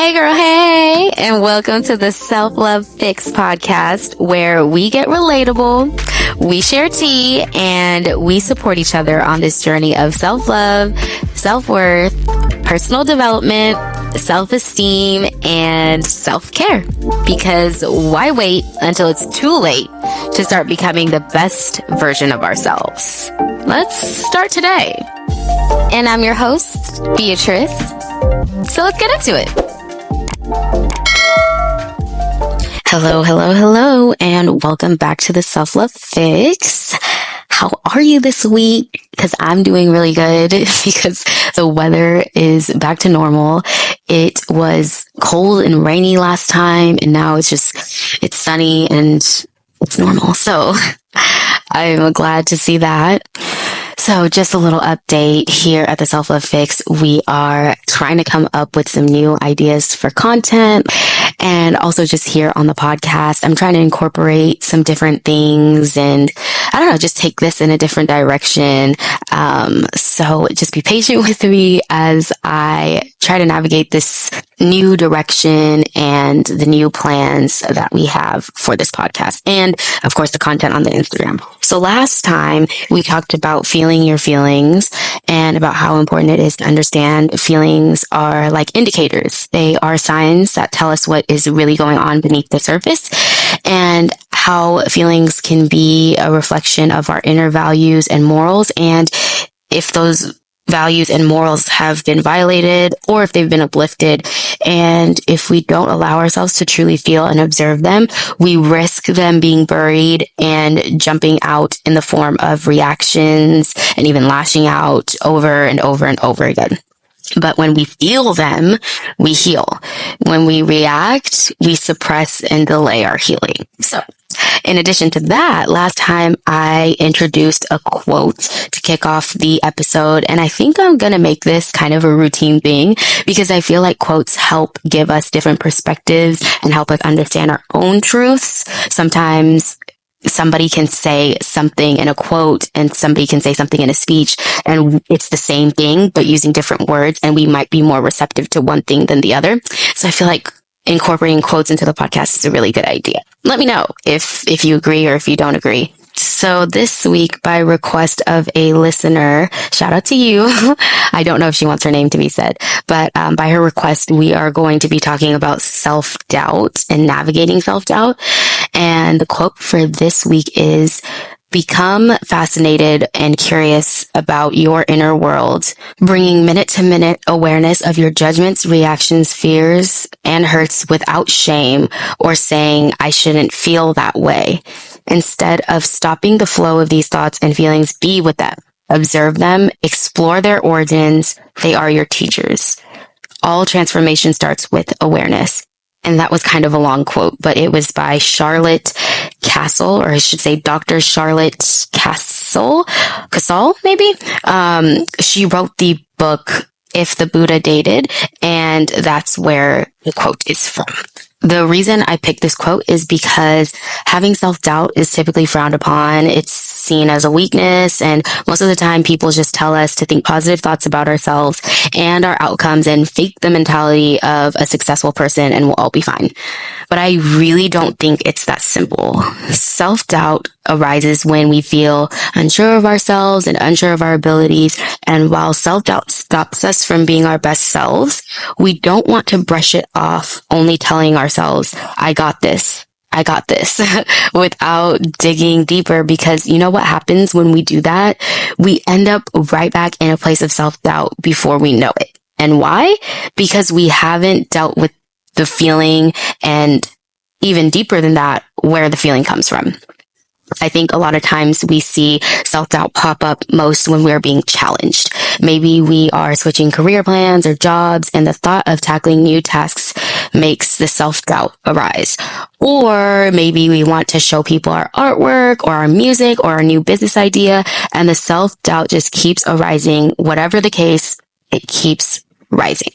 Hey girl, hey, and welcome to the Self-Love Fix podcast, where we get relatable, we share tea, and we support each other on this journey of self-love, self-worth, personal development, self-esteem, and self-care. Because why wait until it's too late to start becoming the best version of ourselves? Let's start today. And I'm your host, Beatrice. So let's get into it. Hello, and welcome back to the Self-Love Fix. How are you this week? Because I'm doing really good because the weather is back to normal. It was cold and rainy last time, and now it's sunny and it's normal. So I'm glad to see that. So just a little update here at the Self-Love Fix. We are trying to come up with some new ideas for content, and also just here on the podcast, I'm trying to incorporate some different things and just take this in a different direction. So just be patient with me as I try to navigate this new direction and the new plans that we have for this podcast. And of course, the content on the Instagram. So last time we talked about feeling your feelings and about how important it is to understand feelings are like indicators. They are signs that tell us what is really going on beneath the surface, and how feelings can be a reflection of our inner values and morals. And if those values and morals have been violated, or if they've been uplifted, and if we don't allow ourselves to truly feel and observe them, we risk them being buried and jumping out in the form of reactions and even lashing out over and over and over again. But when we feel them, we heal. When we react, we suppress and delay our healing. So in addition to that, last time I introduced a quote to kick off the episode, and I think I'm going to make this kind of a routine thing because I feel like quotes help give us different perspectives and help us understand our own truths. Sometimes somebody can say something in a quote and somebody can say something in a speech, and it's the same thing, but using different words, and we might be more receptive to one thing than the other. So I feel like incorporating quotes into the podcast is a really good idea. Let me know if you agree or if you don't agree. So this week, by request of a listener, shout out to you. I don't know if she wants her name to be said, but by her request, we are going to be talking about self-doubt and navigating self-doubt. And the quote for this week is, "Become fascinated and curious about your inner world, bringing minute-to-minute awareness of your judgments, reactions, fears, and hurts without shame or saying, 'I shouldn't feel that way.' Instead of stopping the flow of these thoughts and feelings, be with them. Observe them, explore their origins. They are your teachers. All transformation starts with awareness." And that was kind of a long quote, but it was by Charlotte Castle, or I should say Dr. Charlotte Castle, maybe? She wrote the book, If the Buddha Dated, and that's where the quote is from. The reason I picked this quote is because having self-doubt is typically frowned upon. It's seen as a weakness, and most of the time people just tell us to think positive thoughts about ourselves and our outcomes and fake the mentality of a successful person and we'll all be fine. But I really don't think it's that simple. Self-doubt arises when we feel unsure of ourselves and unsure of our abilities. And while self-doubt stops us from being our best selves, we don't want to brush it off only telling ourselves, I got this, without digging deeper. Because you know what happens when we do that? We end up right back in a place of self-doubt before we know it. And why? Because we haven't dealt with the feeling, and even deeper than that, where the feeling comes from. I think a lot of times we see self-doubt pop up most when we're being challenged. Maybe we are switching career plans or jobs, and the thought of tackling new tasks makes the self-doubt arise. Or maybe we want to show people our artwork or our music or our new business idea, and the self-doubt just keeps arising. Whatever the case, it keeps rising.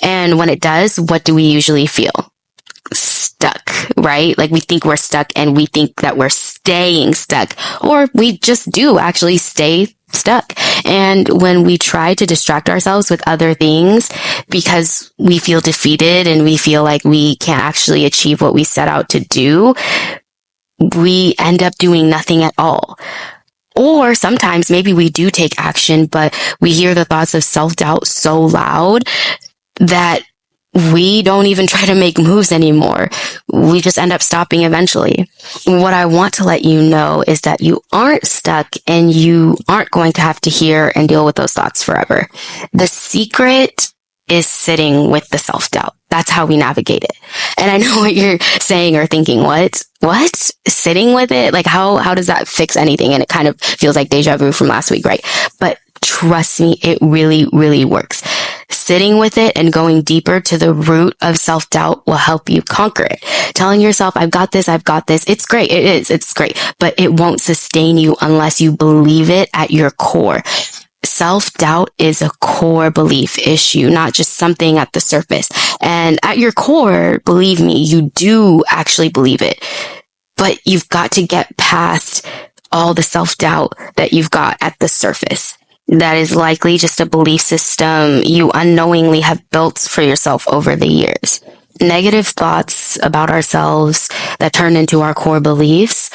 And when it does, what do we usually feel? Stuck, right? Like we think we're stuck and we think that we're staying stuck, or we just do actually stay stuck. And when we try to distract ourselves with other things, because we feel defeated and we feel like we can't actually achieve what we set out to do, we end up doing nothing at all. Or sometimes maybe we do take action, but we hear the thoughts of self-doubt so loud that we don't even try to make moves anymore. We just end up stopping eventually. What I want to let you know is that you aren't stuck and you aren't going to have to hear and deal with those thoughts forever. The secret is sitting with the self-doubt. That's how we navigate it. And I know what you're saying or thinking, what? Sitting with it? Like how does that fix anything? And it kind of feels like deja vu from last week, right? But trust me, it really, really works. Sitting with it and going deeper to the root of self-doubt will help you conquer it. Telling yourself, I've got this. It's great. It's great. But it won't sustain you unless you believe it at your core. Self-doubt is a core belief issue, not just something at the surface. And at your core, believe me, you do actually believe it. But you've got to get past all the self-doubt that you've got at the surface. That is likely just a belief system you unknowingly have built for yourself over the years. Negative thoughts about ourselves that turn into our core beliefs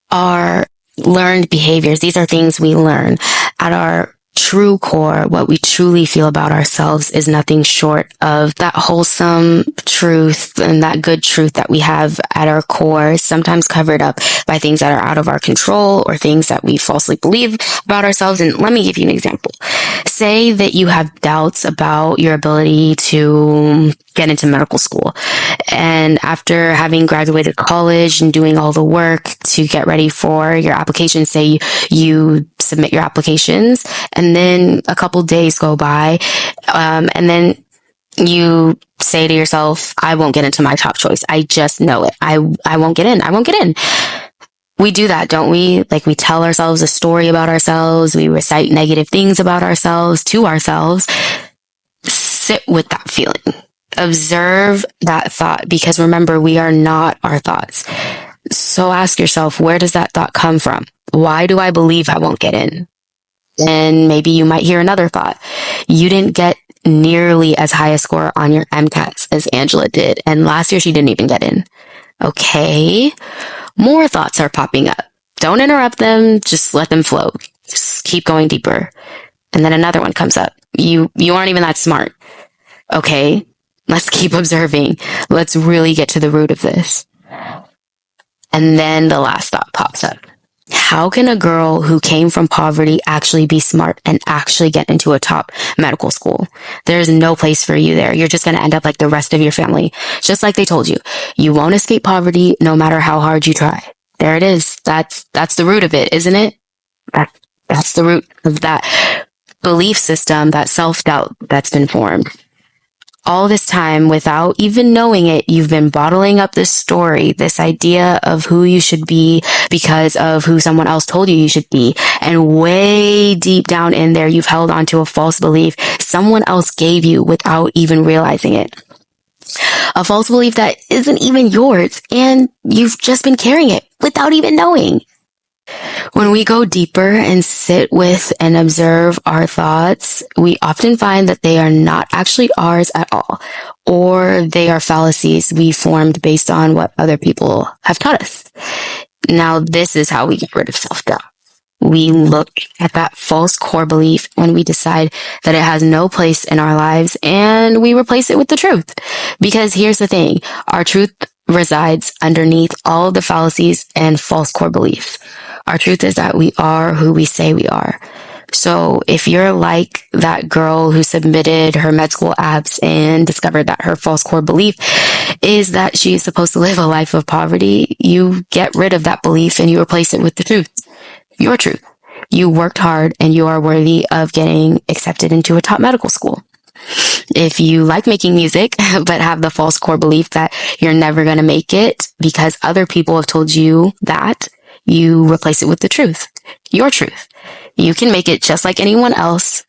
are learned behaviors. These are things we learn. At our true core, what we truly feel about ourselves is nothing short of that wholesome truth and that good truth that we have at our core, sometimes covered up by things that are out of our control or things that we falsely believe about ourselves. And let me give you an example. Say that you have doubts about your ability to get into medical school. And after having graduated college and doing all the work to get ready for your application, say you submit your applications and then a couple days go by, and then you say to yourself, I won't get into my top choice. I just know it. I won't get in. I won't get in. We do that, don't we? Like we tell ourselves a story about ourselves. We recite negative things about ourselves to ourselves. Sit with that feeling. Observe that thought, because remember, we are not our thoughts. So ask yourself, where does that thought come from? Why do I believe I won't get in? And maybe you might hear another thought. You didn't get nearly as high a score on your MCATs as Angela did. And last year she didn't even get in. Okay. More thoughts are popping up. Don't interrupt them. Just let them flow. Just keep going deeper. And then another one comes up. You aren't even that smart. Okay. Let's keep observing. Let's really get to the root of this. And then the last thought pops up. How can a girl who came from poverty actually be smart and actually get into a top medical school? There's no place for you there. You're just going to end up like the rest of your family. Just like they told you. You won't escape poverty no matter how hard you try. There it is. That's the root of it, isn't it? That's the root of that belief system, that self-doubt that's been formed. All this time, without even knowing it, you've been bottling up this story, this idea of who you should be because of who someone else told you should be. And way deep down in there, you've held on to a false belief someone else gave you without even realizing it. A false belief that isn't even yours, and you've just been carrying it without even knowing. When we go deeper and sit with and observe our thoughts, we often find that they are not actually ours at all, or they are fallacies we formed based on what other people have taught us. Now, this is how we get rid of self-doubt. We look at that false core belief and we decide that it has no place in our lives, and we replace it with the truth. Because here's the thing, our truth resides underneath all the fallacies and false core beliefs. Our truth is that we are who we say we are. So if you're like that girl who submitted her med school apps and discovered that her false core belief is that she's supposed to live a life of poverty, you get rid of that belief and you replace it with the truth. Your truth. You worked hard and you are worthy of getting accepted into a top medical school. If you like making music, but have the false core belief that you're never going to make it because other people have told you that, you replace it with the truth. Your truth. You can make it just like anyone else.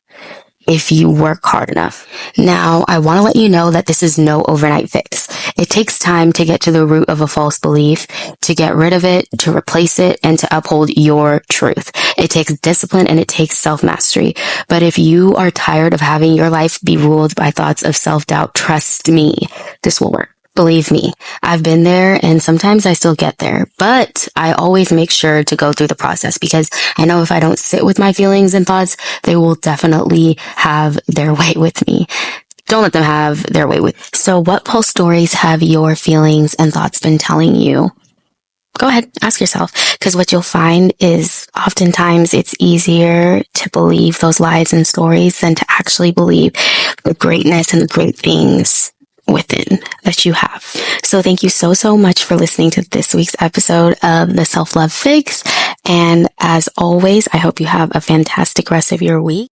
if you work hard enough. Now, I want to let you know that this is no overnight fix. It takes time to get to the root of a false belief, to get rid of it, to replace it, and to uphold your truth. It takes discipline and it takes self-mastery. But if you are tired of having your life be ruled by thoughts of self-doubt, trust me, this will work. Believe me, I've been there and sometimes I still get there, but I always make sure to go through the process because I know if I don't sit with my feelings and thoughts, they will definitely have their way with me. Don't let them have their way with you. So what pulse stories have your feelings and thoughts been telling you? Go ahead, ask yourself, because what you'll find is oftentimes it's easier to believe those lies and stories than to actually believe the greatness and the great things within that you have. So thank you so much for listening to this week's episode of the Self-Love Fix. And as always, I hope you have a fantastic rest of your week.